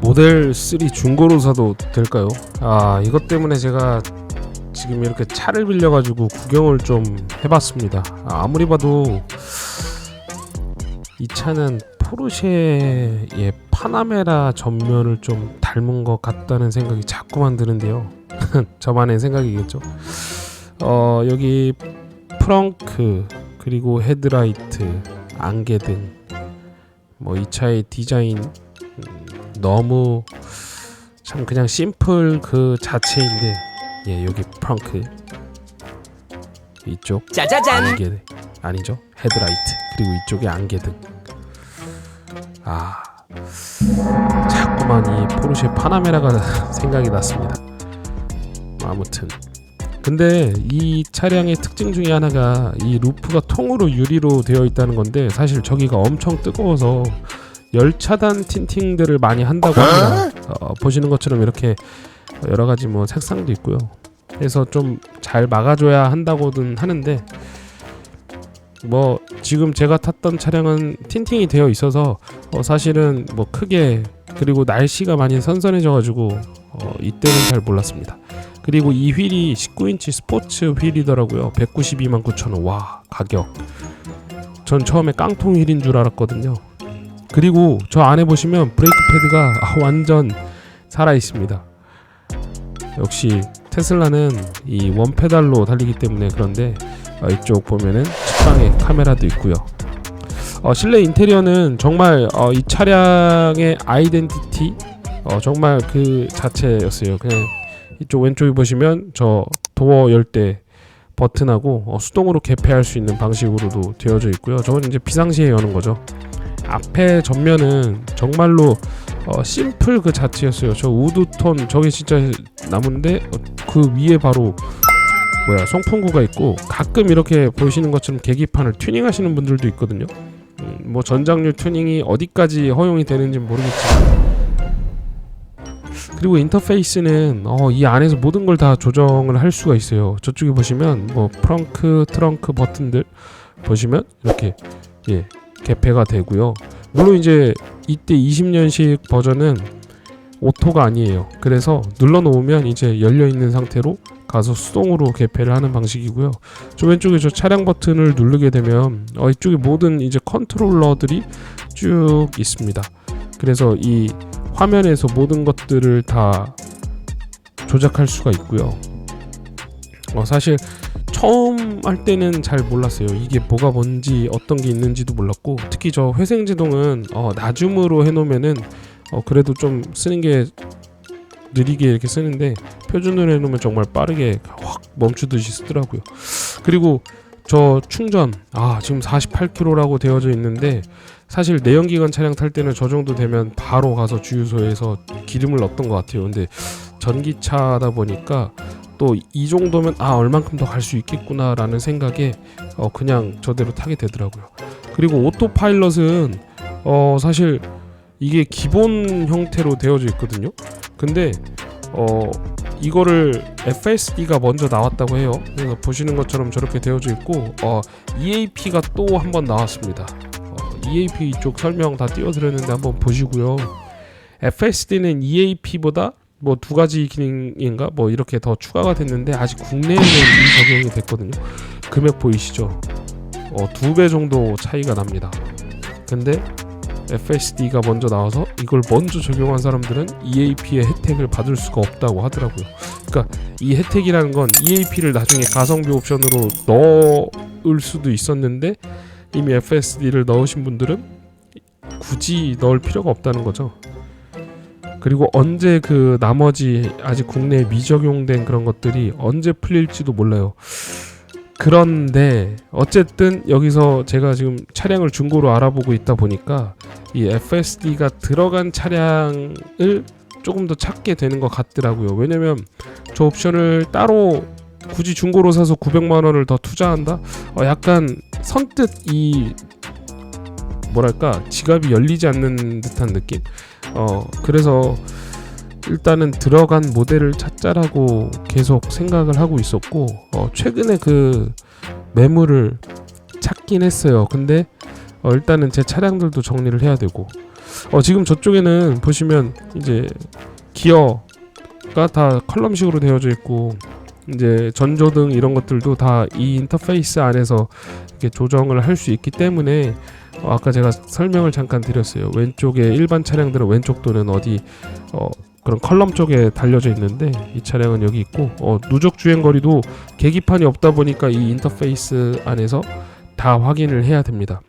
모델 3 중고로 사도 될까요? 이것 때문에 제가 지금 이렇게 차를 빌려가지고 구경을 좀 해봤습니다. 아무리 봐도 이 차는 포르쉐의 파나메라 전면을 좀 닮은 것 같다는 생각이 자꾸만 드는데요. 저만의 생각이겠죠. 여기 프렁크, 그리고 헤드라이트, 안개등, 이 차의 디자인 너무 참 그냥 심플 그 자체인데, 여기 프렁크, 이쪽 짜자잔. 안개, 아니죠, 헤드라이트, 그리고 이쪽에 안개등. 자꾸만 이 포르쉐 파나메라가 생각이 났습니다. 아무튼 근데 이 차량의 특징 중에 하나가 이 루프가 통으로 유리로 되어 있다는 건데, 사실 저기가 엄청 뜨거워서 열차단 틴팅들을 많이 한다고 합니다. 보시는 것처럼 이렇게 여러 가지 색상도 있고요. 그래서 좀 잘 막아줘야 한다고는 하는데, 지금 제가 탔던 차량은 틴팅이 되어 있어서 사실은 크게, 그리고 날씨가 많이 선선해져가지고 이때는 잘 몰랐습니다. 그리고 이 휠이 19인치 스포츠 휠이더라고요. 192만9천원. 와, 가격. 전 처음에 깡통 휠인 줄 알았거든요. 그리고 저 안에 보시면 브레이크 패드가 완전 살아있습니다. 역시 테슬라는 이 원페달로 달리기 때문에 그런데, 이쪽 보면은 측방에 카메라도 있고요. 실내 인테리어는 정말 이 차량의 아이덴티티 정말 그 자체였어요. 그냥 이쪽 왼쪽에 보시면 저 도어 열 때 버튼하고 수동으로 개폐할 수 있는 방식으로도 되어져 있고요. 저건 이제 비상시에 여는 거죠. 앞에 전면은 정말로 심플 그 자체였어요. 저 우드톤 저게 진짜 나무인데 그 위에 바로 송풍구가 있고, 가끔 이렇게 보시는 것처럼 계기판을 튜닝하시는 분들도 있거든요. 전장류 튜닝이 어디까지 허용이 되는지 모르겠지만, 그리고 인터페이스는 이 안에서 모든 걸 다 조정을 할 수가 있어요. 저쪽에 보시면 프렁크, 트렁크 버튼들 보시면 이렇게 개폐가 되고요. 물론 이제 이때 20년식 버전은 오토가 아니에요. 그래서 눌러 놓으면 이제 열려 있는 상태로 가서 수동으로 개폐를 하는 방식이고요. 저 왼쪽에 저 차량 버튼을 누르게 되면 이쪽에 모든 이제 컨트롤러들이 쭉 있습니다. 그래서 이 화면에서 모든 것들을 다 조작할 수가 있고요. 사실 처음 할 때는 잘 몰랐어요. 이게 뭐가 뭔지, 어떤 게 있는지도 몰랐고, 특히 저 회생제동은 나줌으로 해놓으면은 그래도 좀 쓰는 게 느리게 이렇게 쓰는데, 표준으로 해놓으면 정말 빠르게 확 멈추듯이 쓰더라고요. 그리고 저 충전, 지금 48km라고 되어져 있는데, 사실 내연기관 차량 탈 때는 저 정도 되면 바로 가서 주유소에서 기름을 넣었던 것 같아요. 근데 전기차다 보니까 또 이 정도면 얼만큼 더 갈 수 있겠구나 라는 생각에 그냥 저대로 타게 되더라고요. 그리고 오토파일럿은 사실 이게 기본 형태로 되어져 있거든요. 근데 이거를 FSD가 먼저 나왔다고 해요. 그래서 보시는 것처럼 저렇게 되어져 있고, EAP가 또 한번 나왔습니다. EAP 쪽 설명 다 띄워드렸는데 한번 보시고요. FSD는 EAP보다 두 가지 기능인가 이렇게 더 추가가 됐는데, 아직 국내에는 이 적용이 됐거든요. 금액 보이시죠? 2배 정도 차이가 납니다. 근데 FSD가 먼저 나와서 이걸 먼저 적용한 사람들은 EAP의 혜택을 받을 수가 없다고 하더라고요. 그러니까 이 혜택이라는 건 EAP를 나중에 가성비 옵션으로 넣을 수도 있었는데, 이미 FSD를 넣으신 분들은 굳이 넣을 필요가 없다는 거죠. 그리고 언제 그 나머지 아직 국내에 미적용된 그런 것들이 언제 풀릴지도 몰라요. 그런데 어쨌든 여기서 제가 지금 차량을 중고로 알아보고 있다 보니까 이 FSD가 들어간 차량을 조금 더 찾게 되는 것 같더라고요. 왜냐면 저 옵션을 따로 굳이 중고로 사서 900만 원을 더 투자한다? 약간 선뜻 이 지갑이 열리지 않는 듯한 느낌? 그래서 일단은 들어간 모델을 찾자라고 계속 생각을 하고 있었고, 최근에 그 매물을 찾긴 했어요. 근데 일단은 제 차량들도 정리를 해야 되고 지금 저쪽에는 보시면 이제 기어가 다 컬럼식으로 되어져 있고 이제 전조등 이런 것들도 다 이 인터페이스 안에서 이렇게 조정을 할 수 있기 때문에 아까 제가 설명을 잠깐 드렸어요. 왼쪽에 일반 차량들은 왼쪽 도는 어디 그런 컬럼 쪽에 달려져 있는데 이 차량은 여기 있고 누적 주행거리도 계기판이 없다 보니까 이 인터페이스 안에서 다 확인을 해야 됩니다.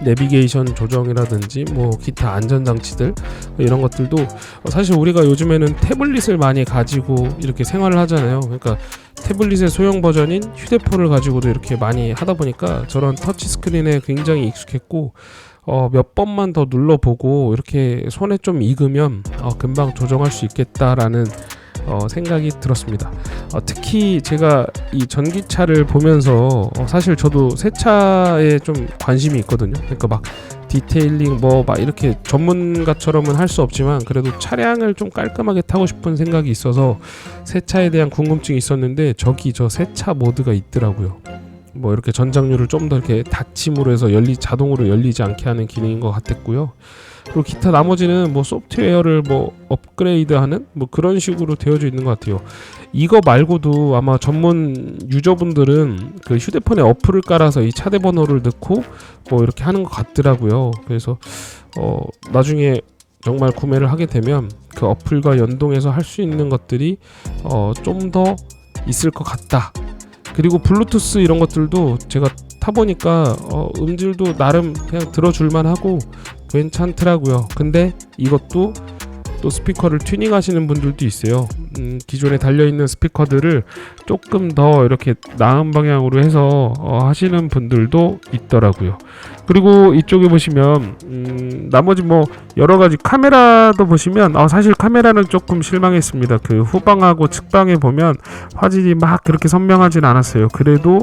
내비게이션 조정이라든지 뭐 기타 안전장치들 이런 것들도 사실 우리가 요즘에는 태블릿을 많이 가지고 이렇게 생활을 하잖아요. 그러니까 태블릿의 소형 버전인 휴대폰을 가지고도 이렇게 많이 하다 보니까 저런 터치 스크린에 굉장히 익숙했고 몇 번만 더 눌러보고 이렇게 손에 좀 익으면 금방 조정할 수 있겠다라는 생각이 들었습니다. 특히 제가 이 전기차를 보면서 사실 저도 새 차에 좀 관심이 있거든요. 그러니까 막 디테일링 뭐 막 이렇게 전문가처럼은 할 수 없지만 그래도 차량을 좀 깔끔하게 타고 싶은 생각이 있어서 새 차에 대한 궁금증이 있었는데 저기 저 새 차 모드가 있더라고요. 뭐 이렇게 전장류를 좀 더 이렇게 닫힘으로 해서 자동으로 열리지 않게 하는 기능인 것 같았고요. 그리고 기타 나머지는 뭐 소프트웨어를 뭐 업그레이드하는 뭐 그런 식으로 되어져 있는 것 같아요. 이거 말고도 아마 전문 유저분들은 그 휴대폰에 어플을 깔아서 이 차대 번호를 넣고 뭐 이렇게 하는 것 같더라고요. 그래서 나중에 정말 구매를 하게 되면 그 어플과 연동해서 할 수 있는 것들이 좀 더 있을 것 같다. 그리고 블루투스 이런 것들도 제가 타보니까 음질도 나름 그냥 들어줄만 하고 괜찮더라고요. 근데 이것도 또 스피커를 튜닝 하시는 분들도 있어요. 기존에 달려있는 스피커들을 조금 더 이렇게 나은 방향으로 해서 하시는 분들도 있더라고요. 그리고 이쪽에 보시면 나머지 뭐 여러가지 카메라도 보시면 사실 카메라는 조금 실망했습니다. 그 후방하고 측방에 보면 화질이 막 그렇게 선명하진 않았어요. 그래도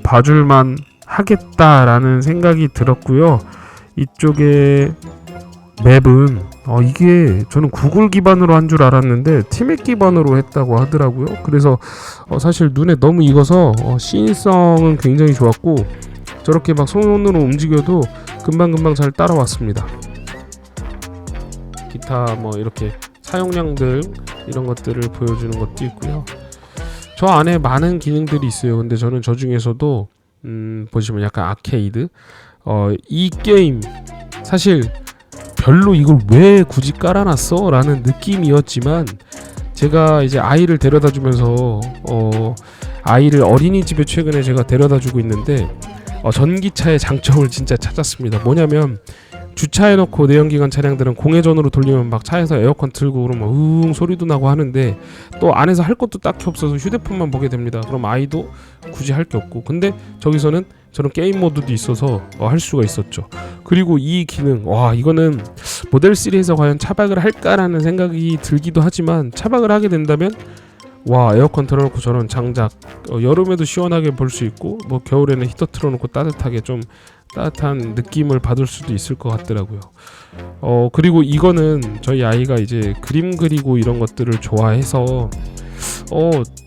봐줄만 하겠다라는 생각이 들었고요. 이쪽에 맵은 이게 저는 구글 기반으로 한 줄 알았는데 티맵 기반으로 했다고 하더라고요. 그래서 사실 눈에 너무 익어서 시인성은 굉장히 좋았고 저렇게 막 손으로 움직여도 금방금방 잘 따라왔습니다. 기타 뭐 이렇게 사용량들 이런 것들을 보여주는 것도 있고요. 저 안에 많은 기능들이 있어요. 근데 저는 저 중에서도 보시면 약간 아케이드 이 게임 사실 별로 이걸 왜 굳이 깔아놨어? 라는 느낌이었지만 제가 이제 아이를 데려다 주면서 아이를 어린이집에 최근에 제가 데려다 주고 있는데 전기차의 장점을 진짜 찾았습니다. 뭐냐면 주차해놓고 내연기관 차량들은 공회전으로 돌리면 막 차에서 에어컨 틀고 그러면 소리도 나고 하는데 또 안에서 할 것도 딱히 없어서 휴대폰만 보게 됩니다. 그럼 아이도 굳이 할 게 없고 근데 저기서는 저런 게임 모드도 있어서 할 수가 있었죠. 그리고 이 기능 이거는 모델 3에서 과연 차박을 할까라는 생각이 들기도 하지만 차박을 하게 된다면 에어컨 틀어놓고 저런 장작 여름에도 시원하게 볼 수 있고 뭐 겨울에는 히터 틀어놓고 따뜻하게 좀 따뜻한 느낌을 받을 수도 있을 것 같더라고요. 그리고 이거는 저희 아이가 이제 그림 그리고 이런 것들을 좋아해서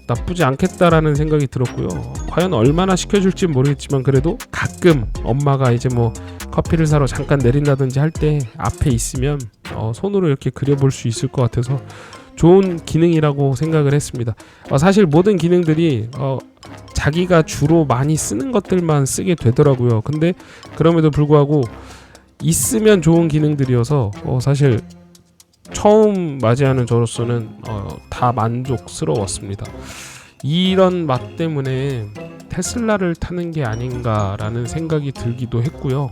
나쁘지 않겠다라는 생각이 들었고요. 과연 얼마나 시켜줄지 모르겠지만 그래도 가끔 엄마가 이제 뭐 커피를 사러 잠깐 내린다든지 할 때 앞에 있으면 손으로 이렇게 그려볼 수 있을 것 같아서 좋은 기능이라고 생각을 했습니다. 사실 모든 기능들이 자기가 주로 많이 쓰는 것들만 쓰게 되더라고요. 근데 그럼에도 불구하고 있으면 좋은 기능들이어서 사실 처음 맞이하는 저로서는 다 만족스러웠습니다. 이런 맛 때문에 테슬라를 타는 게 아닌가라는 생각이 들기도 했고요.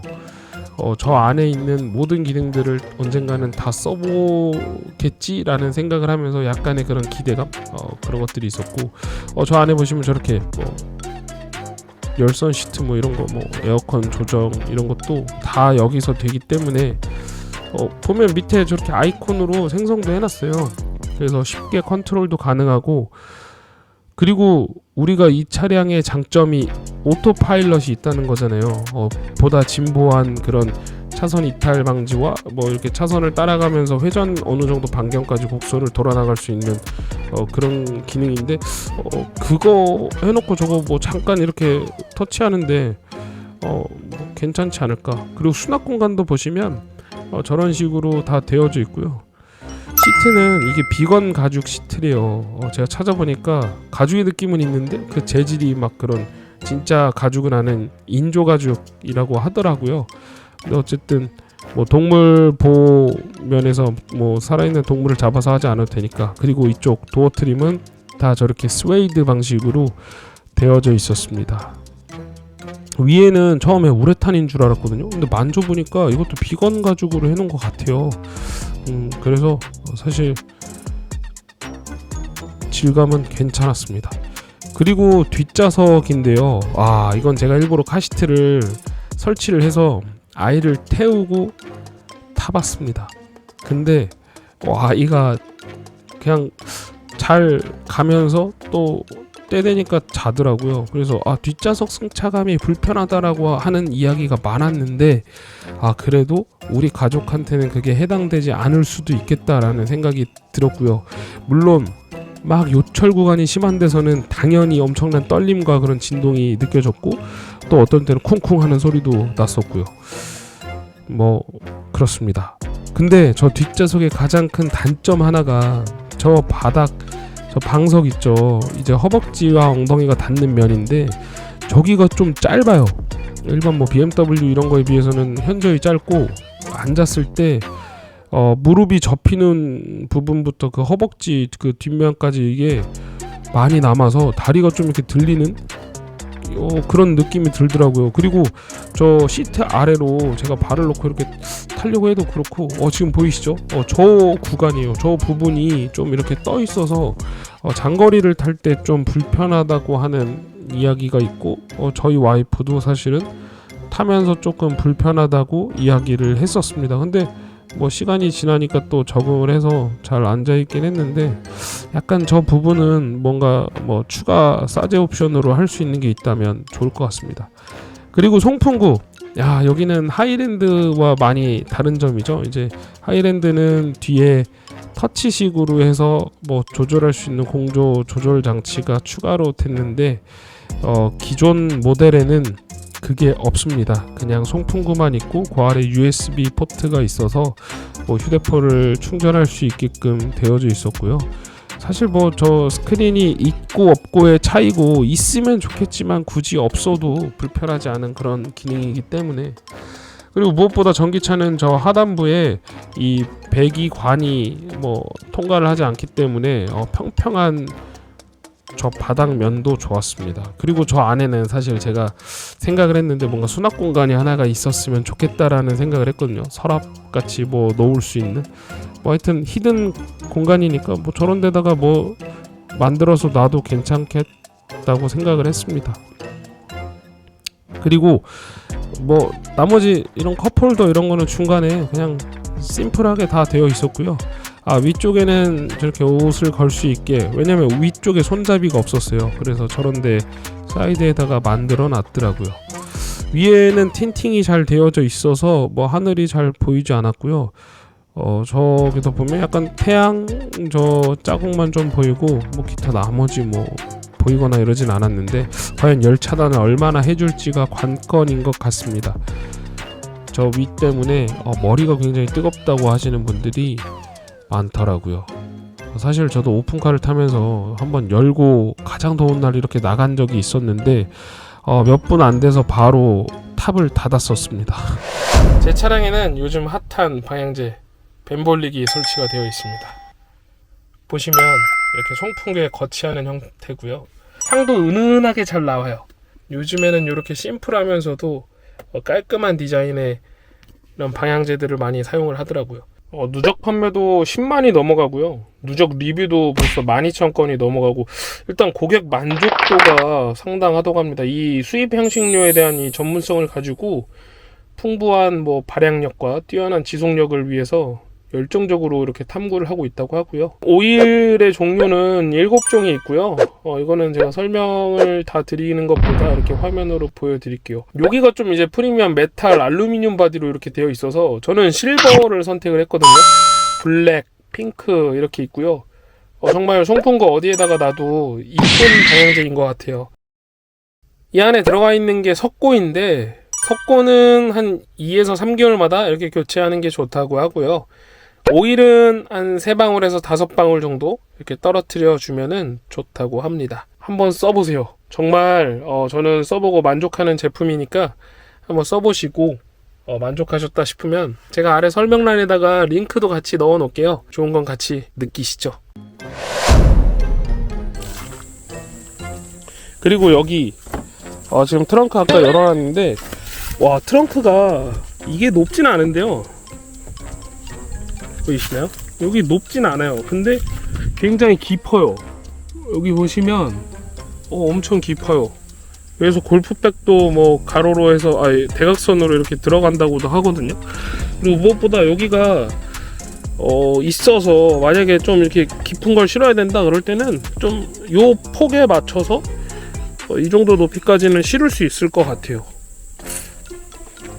저 안에 있는 모든 기능들을 언젠가는 다 써보겠지라는 생각을 하면서 약간의 그런 기대감 그런 것들이 있었고 저 안에 보시면 저렇게 뭐 열선 시트 뭐 이런 거 뭐 에어컨 조정 이런 것도 다 여기서 되기 때문에 보면 밑에 저렇게 아이콘으로 생성도 해놨어요. 그래서 쉽게 컨트롤도 가능하고 그리고 우리가 이 차량의 장점이 오토파일럿이 있다는 거잖아요. 보다 진보한 그런 차선 이탈 방지와 뭐 이렇게 차선을 따라가면서 회전 어느 정도 반경까지 곡선을 돌아 나갈 수 있는 그런 기능인데 그거 해놓고 저거 뭐 잠깐 이렇게 터치하는데 뭐 괜찮지 않을까. 그리고 수납 공간도 보시면 저런 식으로 다 되어져 있고요. 시트는 이게 비건 가죽 시트래요. 제가 찾아보니까 가죽의 느낌은 있는데 그 재질이 막 그런 진짜 가죽은 아닌 인조 가죽이라고 하더라고요. 근데 어쨌든 뭐 동물 보호 면에서 뭐 살아있는 동물을 잡아서 하지 않아도 되니까. 그리고 이쪽 도어 트림은 다 저렇게 스웨이드 방식으로 되어져 있었습니다. 위에는 처음에 우레탄인 줄 알았거든요. 근데 만져보니까 이것도 비건 가죽으로 해놓은 것 같아요. 그래서 사실 질감은 괜찮았습니다. 그리고 뒷좌석인데요. 이건 제가 일부러 카시트를 설치를 해서 아이를 태우고 타봤습니다. 근데 아이가 그냥 잘 가면서 또 때 되니까 자더라고요. 그래서 뒷좌석 승차감이 불편하다라고 하는 이야기가 많았는데 그래도 우리 가족한테는 그게 해당되지 않을 수도 있겠다라는 생각이 들었고요. 물론 막 요철 구간이 심한 데서는 당연히 엄청난 떨림과 그런 진동이 느껴졌고, 또 어떤 때는 쿵쿵 하는 소리도 났었고요. 뭐 그렇습니다. 근데 저 뒷좌석의 가장 큰 단점 하나가 저 바닥, 저 방석 있죠. 이제 허벅지와 엉덩이가 닿는 면인데 저기가 좀 짧아요. 일반 뭐 BMW 이런 거에 비해서는 현저히 짧고, 앉았을 때 무릎이 접히는 부분부터 그 허벅지 그 뒷면까지 이게 많이 남아서 다리가 좀 이렇게 들리는 그런 느낌이 들더라고요. 그리고 저 시트 아래로 제가 발을 놓고 이렇게 타려고 해도 그렇고, 지금 보이시죠? 저 구간이에요. 저 부분이 좀 이렇게 떠 있어서 장거리를 탈 때 좀 불편하다고 하는 이야기가 있고, 저희 와이프도 사실은 타면서 조금 불편하다고 이야기를 했었습니다. 근데 뭐 시간이 지나니까 또 적응을 해서 잘 앉아있긴 했는데, 약간 저 부분은 뭔가 뭐 추가 사제 옵션으로 할 수 있는 게 있다면 좋을 것 같습니다. 그리고 송풍구, 여기는 하이랜드와 많이 다른 점이죠. 이제 하이랜드는 뒤에 터치식으로 해서 뭐 조절할 수 있는 공조 조절 장치가 추가로 됐는데, 기존 모델에는 그게 없습니다. 그냥 송풍구만 있고 그 아래 USB 포트가 있어서 뭐 휴대폰을 충전할 수 있게끔 되어져 있었고요. 사실 뭐 저 스크린이 있고 없고의 차이고, 있으면 좋겠지만 굳이 없어도 불편하지 않은 그런 기능이기 때문에. 그리고 무엇보다 전기차는 저 하단부에 이 배기관이 뭐 통과를 하지 않기 때문에 평평한 저 바닥면도 좋았습니다. 그리고 저 안에는 사실 제가 생각을 했는데 뭔가 수납 공간이 하나가 있었으면 좋겠다라는 생각을 했거든요. 서랍같이 뭐 놓을 수 있는, 뭐 하여튼 히든 공간이니까 뭐 저런 데다가 뭐 만들어서 놔도 괜찮겠다고 생각을 했습니다. 그리고 뭐 나머지 이런 컵홀더 이런 거는 중간에 그냥 심플하게 다 되어 있었고요. 위쪽에는 저렇게 옷을 걸 수 있게, 왜냐면 위쪽에 손잡이가 없었어요. 그래서 저런데 사이드에다가 만들어 놨더라고요. 위에는 틴팅이 잘 되어져 있어서 뭐 하늘이 잘 보이지 않았고요. 저기서 보면 약간 태양 저 자국만 좀 보이고, 뭐 기타 나머지 뭐 보이거나 이러진 않았는데, 과연 열 차단을 얼마나 해줄지가 관건인 것 같습니다. 저 위 때문에 머리가 굉장히 뜨겁다고 하시는 분들이 많더라고요. 사실 저도 오픈카를 타면서 한번 열고 가장 더운 날 이렇게 나간 적이 있었는데 몇 분 안 돼서 바로 탑을 닫았었습니다. 제 차량에는 요즘 핫한 방향제 뱀볼릭이 설치가 되어 있습니다. 보시면 이렇게 송풍구에 거치하는 형태고요. 향도 은은하게 잘 나와요. 요즘에는 이렇게 심플하면서도 깔끔한 디자인의 이런 방향제들을 많이 사용을 하더라고요. 누적 판매도 10만이 넘어가고요. 누적 리뷰도 벌써 12,000건이 넘어가고, 일단 고객 만족도가 상당하다고 합니다. 이 수입 향신료에 대한 이 전문성을 가지고 풍부한 뭐 발향력과 뛰어난 지속력을 위해서 열정적으로 이렇게 탐구를 하고 있다고 하고요. 오일의 종류는 7종이 있고요. 이거는 제가 설명을 다 드리는 것보다 이렇게 화면으로 보여드릴게요. 여기가 좀 이제 프리미엄 메탈 알루미늄 바디로 이렇게 되어 있어서 저는 실버를 선택을 했거든요. 블랙, 핑크 이렇게 있고요. 정말 송풍구 어디에다가 놔도 이쁜 방향제인 것 같아요. 이 안에 들어가 있는 게 석고인데, 석고는 한 2에서 3개월마다 이렇게 교체하는 게 좋다고 하고요. 오일은 한 3방울에서 5방울 정도 이렇게 떨어뜨려 주면은 좋다고 합니다. 한번 써보세요. 정말 저는 써보고 만족하는 제품이니까 한번 써보시고 만족하셨다 싶으면 제가 아래 설명란에다가 링크도 같이 넣어 놓을게요. 좋은 건 같이 느끼시죠. 그리고 여기 지금 트렁크 아까 열어놨는데 와, 트렁크가 이게 높진 않은데요. 보이시나요? 여기 높진 않아요. 근데 굉장히 깊어요. 여기 보시면 엄청 깊어요. 그래서 골프백도 뭐 가로로 해서 대각선으로 이렇게 들어간다고도 하거든요. 그리고 무엇보다 여기가 있어서 만약에 좀 이렇게 깊은 걸 실어야 된다 그럴 때는 좀 요 폭에 맞춰서 이 정도 높이까지는 실을 수 있을 것 같아요.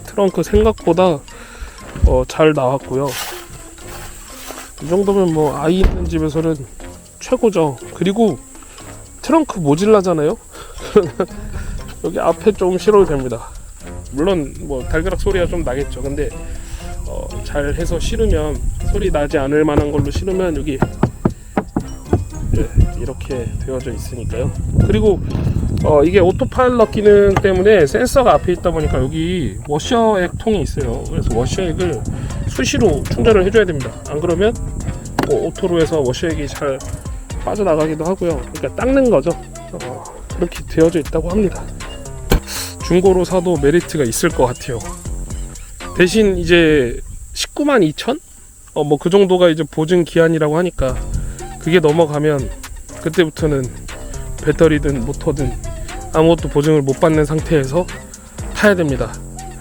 트렁크 생각보다 잘 나왔고요. 이 정도면 뭐 아이 있는 집에서는 최고죠. 그리고 트렁크 모질라잖아요. 여기 앞에 좀 실어도 됩니다. 물론 뭐 달그락 소리가 좀 나겠죠. 근데 잘 해서 실으면 소리 나지 않을 만한 걸로 실으면 여기 이렇게 되어져 있으니까요. 그리고 이게 오토파일럿 기능 때문에 센서가 앞에 있다 보니까 여기 워셔액 통이 있어요. 그래서 워셔액을 수시로 충전을 해줘야 됩니다. 안 그러면 오토로 해서 워셔액이 잘 빠져나가기도 하고요. 그러니까 닦는 거죠. 그렇게 되어져 있다고 합니다. 중고로 사도 메리트가 있을 것 같아요. 대신 이제 192,000? 뭐 그 정도가 이제 보증 기한이라고 하니까 그게 넘어가면 그때부터는 배터리든 모터든 아무것도 보증을 못 받는 상태에서 타야 됩니다.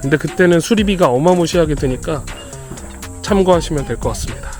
근데 그때는 수리비가 어마무시하게 드니까 참고하시면 될 것 같습니다.